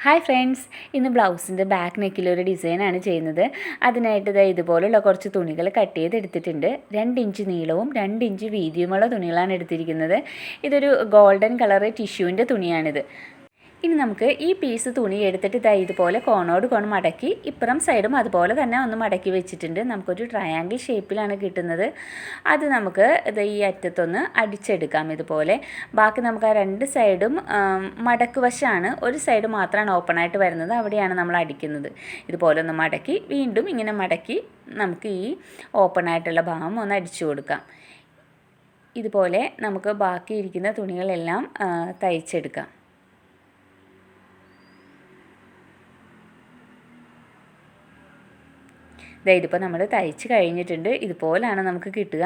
Hi friends, ഇന്ന് ബ്ലൗസിൻ്റെ back നെക്കിലൊരു ഡിസൈനാണ് ചെയ്യുന്നത്. അതിനായിട്ട് ഇതുപോലുള്ള കുറച്ച് തുണികൾ കട്ട് ചെയ്തെടുത്തിട്ടുണ്ട്. 2 ഇഞ്ച് നീളവും 2 ഇഞ്ച് വീതിയുമുള്ള തുണികളാണ് എടുത്തിരിക്കുന്നത്. ഇതൊരു ഗോൾഡൻ കളർ ടിഷ്യൂവിൻ്റെ തുണിയാണിത്. ഇനി നമുക്ക് ഈ പീസ് തുണി എടുത്തിട്ട് ഇതുപോലെ കോണോട് കോൺ മടക്കി ഇപ്പുറം സൈഡും അതുപോലെ തന്നെ ഒന്ന് മടക്കി വെച്ചിട്ടുണ്ട്. നമുക്കൊരു ട്രയാങ്കിൾ ഷേപ്പിലാണ് കിട്ടുന്നത്. അത് നമുക്ക് ഈ അറ്റത്തൊന്ന് അടിച്ചെടുക്കാം ഇതുപോലെ. ബാക്കി നമുക്ക് ആ 2 സൈഡും മടക്ക് വശമാണ്, ഒരു സൈഡ് മാത്രമാണ് ഓപ്പണായിട്ട് വരുന്നത്, അവിടെയാണ് നമ്മൾ അടിക്കുന്നത്. ഇതുപോലെ ഒന്ന് മടക്കി വീണ്ടും ഇങ്ങനെ മടക്കി നമുക്ക് ഈ ഓപ്പണായിട്ടുള്ള ഭാഗം ഒന്ന് അടിച്ചു കൊടുക്കാം. ഇതുപോലെ നമുക്ക് ബാക്കിയിരിക്കുന്ന തുണികളെല്ലാം തയ്ച്ചെടുക്കാം. ഇതിപ്പോൾ നമ്മൾ തയ്ച്ച് കഴിഞ്ഞിട്ടുണ്ട്. ഇതുപോലെയാണ് നമുക്ക് കിട്ടുക.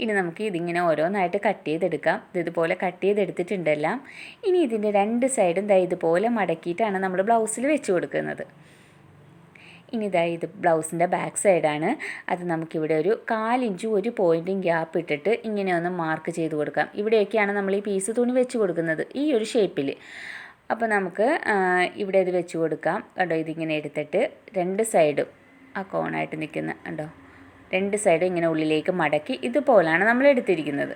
ഇനി നമുക്ക് ഇതിങ്ങനെ ഓരോന്നായിട്ട് കട്ട് ചെയ്തെടുക്കാം. ഇതുപോലെ കട്ട് ചെയ്തെടുത്തിട്ടുണ്ടെല്ലാം. ഇനി ഇതിൻ്റെ 2 സൈഡും ഇതുപോലെ മടക്കിയിട്ടാണ് നമ്മൾ ബ്ലൗസിൽ വെച്ച് കൊടുക്കുന്നത്. ഇനി ഇത് ബ്ലൗസിൻ്റെ ബാക്ക് സൈഡാണ്. അത് നമുക്കിവിടെ ഒരു 1/4 ഇഞ്ച് 1 പോയിൻറ്റും ഗ്യാപ്പ് ഇട്ടിട്ട് ഇങ്ങനെ ഒന്ന് മാർക്ക് ചെയ്ത് കൊടുക്കാം. ഇവിടെയൊക്കെയാണ് നമ്മൾ ഈ പീസ് തുണി വെച്ച് കൊടുക്കുന്നത്, ഈ ഒരു ഷേപ്പിൽ. അപ്പോൾ നമുക്ക് ഇവിടെ ഇത് വെച്ച് കൊടുക്കാം. കേട്ടോ, ഇതിങ്ങനെ എടുത്തിട്ട് 2 സൈഡും ആ കോണായിട്ട് നിൽക്കുന്ന കണ്ടോ, 2 സൈഡും ഇങ്ങനെ ഉള്ളിലേക്ക് മടക്കി ഇതുപോലാണ് നമ്മൾ എടുത്തിരിക്കുന്നത്.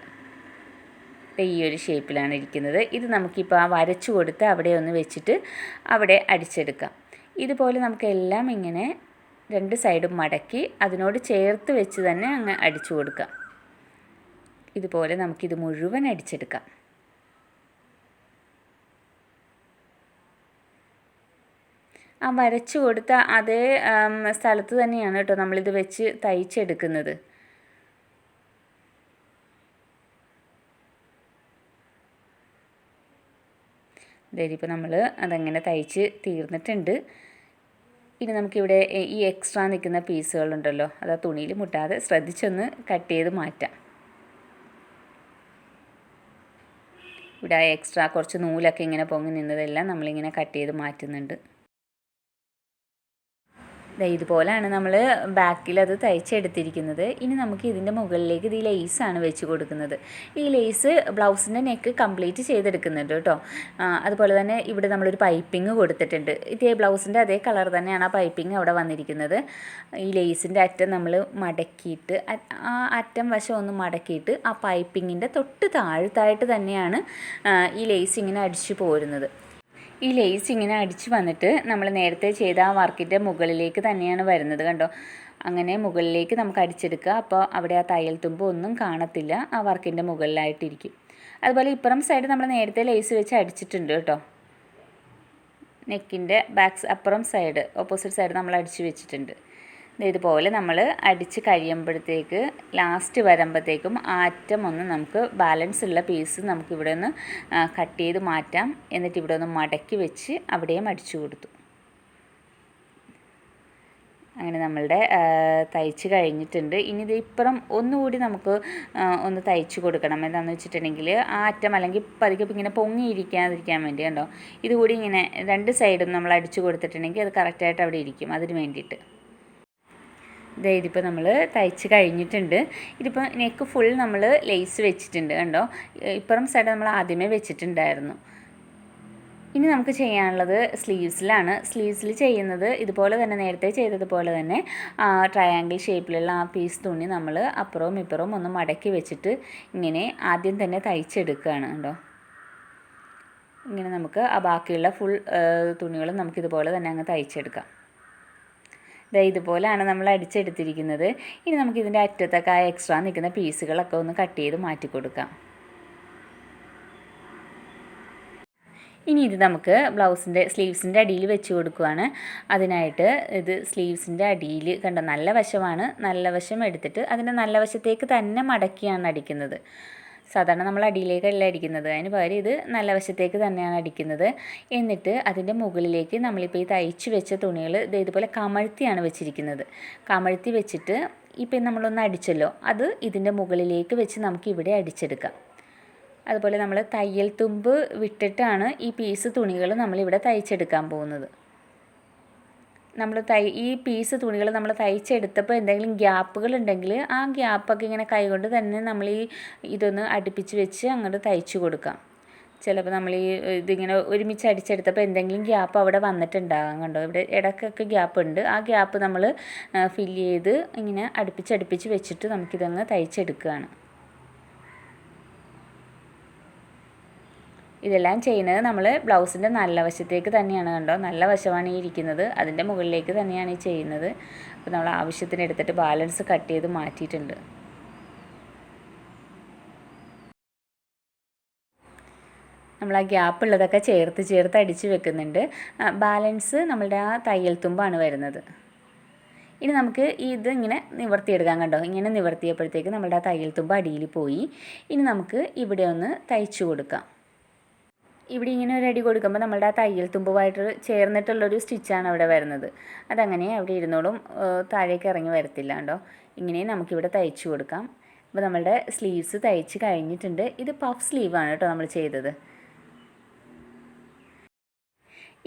ഈ ഒരു ഷേപ്പിലാണ് ഇരിക്കുന്നത്. ഇത് നമുക്കിപ്പോൾ ആ വരച്ചു കൊടുത്ത് അവിടെ ഒന്ന് വെച്ചിട്ട് അവിടെ അടിച്ചെടുക്കാം. ഇതുപോലെ നമുക്കെല്ലാം ഇങ്ങനെ 2 സൈഡും മടക്കി അതിനോട് ചേർത്ത് വെച്ച് തന്നെ അങ്ങ് അടിച്ചു കൊടുക്കാം. ഇതുപോലെ നമുക്കിത് മുഴുവൻ അടിച്ചെടുക്കാം. ആ വരച്ചു കൊടുത്ത അതേ സ്ഥലത്ത് തന്നെയാണ് കേട്ടോ നമ്മളിത് വെച്ച് തയ്ച്ചെടുക്കുന്നത്. ഇപ്പോൾ നമ്മൾ അതങ്ങനെ തയ്ച്ച് തീർന്നിട്ടുണ്ട്. ഇനി നമുക്കിവിടെ ഈ എക്സ്ട്രാ നിൽക്കുന്ന പീസുകളുണ്ടല്ലോ, അത് ആ തുണിയിൽ മുട്ടാതെ ശ്രദ്ധിച്ചൊന്ന് കട്ട് ചെയ്ത് മാറ്റാം. ഇവിടെ എക്സ്ട്രാ കുറച്ച് നൂലൊക്കെ ഇങ്ങനെ പൊങ്ങി നിന്നതെല്ലാം നമ്മളിങ്ങനെ കട്ട് ചെയ്ത് മാറ്റുന്നുണ്ട്. ഇതുപോലെയാണ് നമ്മൾ ബാക്കിൽ അത് തയ്ച്ചെടുത്തിരിക്കുന്നത്. ഇനി നമുക്ക് ഇതിൻ്റെ മുകളിലേക്ക് ഇത് ലേസാണ് വെച്ച് കൊടുക്കുന്നത്. ഈ ലേസ് ബ്ലൗസിൻ്റെ നെക്ക് കംപ്ലീറ്റ് ചെയ്തെടുക്കുന്നുണ്ട് കേട്ടോ. അതുപോലെ തന്നെ ഇവിടെ നമ്മളൊരു പൈപ്പിംഗ് കൊടുത്തിട്ടുണ്ട്. ഇതേ ബ്ലൗസിൻ്റെ അതേ കളർ തന്നെയാണ് ആ പൈപ്പിംഗ് അവിടെ വന്നിരിക്കുന്നത്. ഈ ലേസിൻ്റെ അറ്റം നമ്മൾ മടക്കിയിട്ട് ആ അറ്റം വശം ഒന്ന് മടക്കിയിട്ട് ആ പൈപ്പിങ്ങിൻ്റെ തൊട്ട് താഴത്തായിട്ട് തന്നെയാണ് ഈ ലേസ് ഇങ്ങനെ അടിച്ചു പോരുന്നത്. ഈ ലേസ് ഇങ്ങനെ അടിച്ച് വന്നിട്ട് നമ്മൾ നേരത്തെ ചെയ്ത ആ വർക്കിൻ്റെ മുകളിലേക്ക് തന്നെയാണ് വരുന്നത്. കണ്ടോ, അങ്ങനെ മുകളിലേക്ക് നമുക്ക് അടിച്ചെടുക്കുക. അപ്പോൾ അവിടെ ആ തയ്യൽ തുമ്പ് ഒന്നും കാണത്തില്ല, ആ വർക്കിൻ്റെ മുകളിലായിട്ടിരിക്കും. അതുപോലെ ഇപ്പുറം സൈഡ് നമ്മൾ നേരത്തെ ലേസ് വെച്ച് അടിച്ചിട്ടുണ്ട് കേട്ടോ. നെക്കിൻ്റെ അപ്പുറം സൈഡ്, ഓപ്പോസിറ്റ് സൈഡ് നമ്മൾ അടിച്ച് വെച്ചിട്ടുണ്ട്. ഇതുപോലെ നമ്മൾ അടിച്ച് കഴിയുമ്പോഴത്തേക്ക് ലാസ്റ്റ് വരുമ്പോഴത്തേക്കും ആ അറ്റം ഒന്ന് നമുക്ക് ബാലൻസ് ഉള്ള പീസ് നമുക്കിവിടെ ഒന്ന് കട്ട് ചെയ്ത് മാറ്റാം. എന്നിട്ട് ഇവിടെ ഒന്ന് മടക്കി വെച്ച് അവിടെയും അടിച്ചു കൊടുത്തു. അങ്ങനെ നമ്മളുടെ തയ്ച്ച് കഴിഞ്ഞിട്ടുണ്ട്. ഇനി ഇത് ഇപ്പുറം ഒന്നുകൂടി നമുക്ക് ഒന്ന് തയ്ച്ച് കൊടുക്കണം. എന്താണെന്ന് വെച്ചിട്ടുണ്ടെങ്കിൽ ആ അറ്റം അല്ലെങ്കിൽ പതുക്കെ ഇങ്ങനെ പൊങ്ങിയിരിക്കാതിരിക്കാൻ വേണ്ടി കണ്ടോ, ഇതുകൂടി ഇങ്ങനെ 2 സൈഡും നമ്മൾ അടിച്ചു കൊടുത്തിട്ടുണ്ടെങ്കിൽ അത് കറക്റ്റായിട്ട് അവിടെ ഇരിക്കും. അതിന് വേണ്ടിയിട്ട് ഇതിപ്പോൾ നമ്മൾ തയ്ച്ച് കഴിഞ്ഞിട്ടുണ്ട്. ഇതിപ്പോൾ നെക്ക് ഫുൾ നമ്മൾ ലേസ് വെച്ചിട്ടുണ്ട് കണ്ടോ. ഇപ്പുറം സൈഡ് നമ്മൾ ആദ്യമേ വെച്ചിട്ടുണ്ടായിരുന്നു. ഇനി നമുക്ക് ചെയ്യാനുള്ളത് സ്ലീവ്സിലാണ്. സ്ലീവ്സിൽ ചെയ്യുന്നത് ഇതുപോലെ തന്നെ നേരത്തെ ചെയ്തതുപോലെ തന്നെ ട്രയാങ്കിൾ ഷേപ്പിലുള്ള ആ പീസ് തുണി നമ്മൾ അപ്പുറവും ഇപ്പുറവും ഒന്ന് മടക്കി വെച്ചിട്ട് ഇങ്ങനെ ആദ്യം തന്നെ തയ്ച്ചെടുക്കുകയാണ് കണ്ടോ. ഇങ്ങനെ നമുക്ക് ആ ബാക്കിയുള്ള ഫുൾ തുണികളും നമുക്കിതുപോലെ തന്നെ അങ്ങ് തയ്ച്ചെടുക്കാം. ഇതുപോലെയാണ് നമ്മൾ അടിച്ചെടുത്തിരിക്കുന്നത്. ഇനി നമുക്കിതിൻ്റെ അറ്റത്തൊക്കെ ആ എക്സ്ട്രാ നിൽക്കുന്ന പീസുകളൊക്കെ ഒന്ന് കട്ട് ചെയ്ത് മാറ്റി കൊടുക്കാം. ഇനി ഇത് നമുക്ക് സ്ലീവ്സിൻ്റെ അടിയിൽ വെച്ച് കൊടുക്കുകയാണ്. അതിനായിട്ട് ഇത് സ്ലീവ്സിൻ്റെ അടിയിൽ കണ്ടോ, നല്ല വശമാണ്, നല്ല വശം എടുത്തിട്ട് അതിൻ്റെ നല്ല വശത്തേക്ക് തന്നെ മടക്കിയാണ് അടിക്കുന്നത്. സാധാരണ നമ്മൾ അടിയിലേക്കല്ല അടിക്കുന്നത്, അതിന് പകരം ഇത് നല്ല വശത്തേക്ക് തന്നെയാണ് അടിക്കുന്നത്. എന്നിട്ട് അതിൻ്റെ മുകളിലേക്ക് നമ്മളിപ്പോൾ ഈ തയ്ച്ച് വെച്ച തുണികൾ ഇതുപോലെ കമഴ്ത്തിയാണ് വെച്ചിരിക്കുന്നത്. കമഴ്ത്തി വെച്ചിട്ട് ഇപ്പം നമ്മളൊന്ന് അടിച്ചല്ലോ, അത് ഇതിൻ്റെ മുകളിലേക്ക് വെച്ച് നമുക്ക് ഇവിടെ അടിച്ചെടുക്കാം. അതുപോലെ നമ്മൾ തയ്യൽ തുമ്പ് വിട്ടിട്ടാണ് ഈ പീസ് തുണികൾ നമ്മളിവിടെ തയ്ച്ചെടുക്കാൻ പോകുന്നത്. ഈ പീസ് തുണികൾ നമ്മൾ തയ്ച്ചെടുത്തപ്പോൾ എന്തെങ്കിലും ഗ്യാപ്പുകൾ ഉണ്ടെങ്കിൽ ആ ഗ്യാപ്പൊക്കെ ഇങ്ങനെ കൈകൊണ്ട് തന്നെ നമ്മൾ ഇതൊന്ന് അടുപ്പിച്ച് വെച്ച് അങ്ങോട്ട് തയ്ച്ചു കൊടുക്കാം. ചിലപ്പോൾ നമ്മൾ ഈ ഇതിങ്ങനെ ഒരുമിച്ച് അടിച്ചെടുത്തപ്പോൾ എന്തെങ്കിലും ഗ്യാപ്പ് അവിടെ വന്നിട്ടുണ്ടാകാം. കണ്ടോ, ഇവിടെ ഇടയ്ക്കൊക്കെ ഗ്യാപ്പ് ഉണ്ട്. ആ ഗ്യാപ്പ് നമ്മൾ ഫില്ല് ചെയ്ത് ഇങ്ങനെ അടുപ്പിച്ച് വെച്ചിട്ട് നമുക്കിതങ്ങ് തയ്ച്ചെടുക്കുകയാണ്. ഇതെല്ലാം ചെയ്യുന്നത് നമ്മൾ ബ്ലൗസിൻ്റെ നല്ല വശത്തേക്ക് തന്നെയാണ്. കണ്ടോ, നല്ല വശമാണ് ഈ ഇരിക്കുന്നത്, അതിൻ്റെ മുകളിലേക്ക് തന്നെയാണ് ഈ ചെയ്യുന്നത്. അപ്പോൾ നമ്മൾ ആവശ്യത്തിന് എടുത്തിട്ട് ബാലൻസ് കട്ട് ചെയ്ത് മാറ്റിയിട്ടുണ്ട്. നമ്മൾ ആ ഗ്യാപ്പ് ഉള്ളതൊക്കെ ചേർത്ത് അടിച്ച് വെക്കുന്നുണ്ട്. ബാലൻസ് നമ്മളുടെ ആ തയ്യൽ തുമ്പാണ് വരുന്നത്. ഇനി നമുക്ക് ഇത് ഇങ്ങനെ നിവർത്തിയെടുക്കാം. കണ്ടോ, ഇങ്ങനെ നിവർത്തിയപ്പോഴത്തേക്ക് നമ്മളുടെ ആ തയ്യൽ തുമ്പ് അടിയിൽ പോയി. ഇനി നമുക്ക് ഇവിടെ ഒന്ന് തയ്ച്ചു കൊടുക്കാം. ഇവിടെ ഇങ്ങനെ ഒരു അടി കൊടുക്കുമ്പോൾ നമ്മളുടെ ആ തയ്യൽ തുമ്പുമായിട്ട് ചേർന്നിട്ടുള്ളൊരു സ്റ്റിച്ചാണ് അവിടെ വരുന്നത്. അതങ്ങനെ അവിടെ ഇരുന്നോളും, താഴേക്ക് ഇറങ്ങി വരത്തില്ല. കണ്ടോ, ഇങ്ങനെ നമുക്കിവിടെ തയ്ച്ചു കൊടുക്കാം. അപ്പോൾ നമ്മളുടെ സ്ലീവ്സ് തയ്ച്ച് കഴിഞ്ഞിട്ടുണ്ട്. ഇത് പഫ് സ്ലീവാണ് കേട്ടോ നമ്മൾ ചെയ്തത്.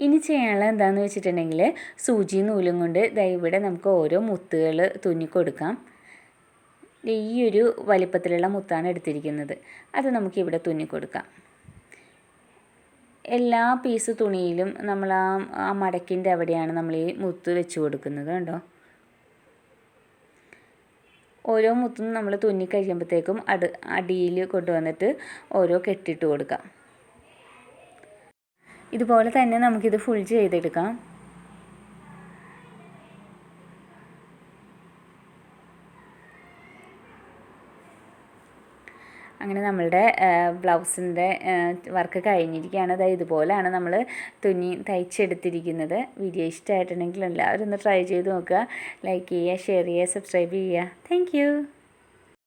ഇനി ചെയ്യാനുള്ളത് എന്താണെന്ന് വെച്ചിട്ടുണ്ടെങ്കിൽ സൂചി നൂലും കൊണ്ട് ഇവിടെ നമുക്ക് ഓരോ മുത്തുകൾ തുന്നിക്കൊടുക്കാം. ഈ ഒരു വലിപ്പത്തിലുള്ള മുത്താണ് എടുത്തിരിക്കുന്നത്. അത് നമുക്കിവിടെ തുന്നിക്കൊടുക്കാം. എല്ലാ പീസ് തുണിയിലും നമ്മൾ ആ മടക്കിൻ്റെ അവിടെയാണ് നമ്മൾ ഈ മുത്ത് വെച്ച് കൊടുക്കുന്നത്. കണ്ടോ, ഓരോ മുത്തും നമ്മൾ തുന്നി കഴിയുമ്പോഴത്തേക്കും അടിയിൽ കൊണ്ടുവന്നിട്ട് ഓരോ കെട്ടിട്ട് കൊടുക്കാം. ഇതുപോലെ തന്നെ നമുക്കിത് ഫുൾ ചെയ്തെടുക്കാം. അങ്ങനെ നമ്മളുടെ ബ്ലൗസിൻ്റെ വർക്ക് കഴിഞ്ഞിരിക്കുകയാണ്. അതായത് ഇതുപോലെയാണ് നമ്മൾ തുന്നി തയ്ച്ചെടുത്തിരിക്കുന്നത്. വീഡിയോ ഇഷ്ടമായിട്ടുണ്ടെങ്കിൽ എല്ലാവരും ഒന്ന് ട്രൈ ചെയ്ത് നോക്കുക. ലൈക്ക് ചെയ്യുക, ഷെയർ ചെയ്യുക, സബ്സ്ക്രൈബ് ചെയ്യുക. താങ്ക്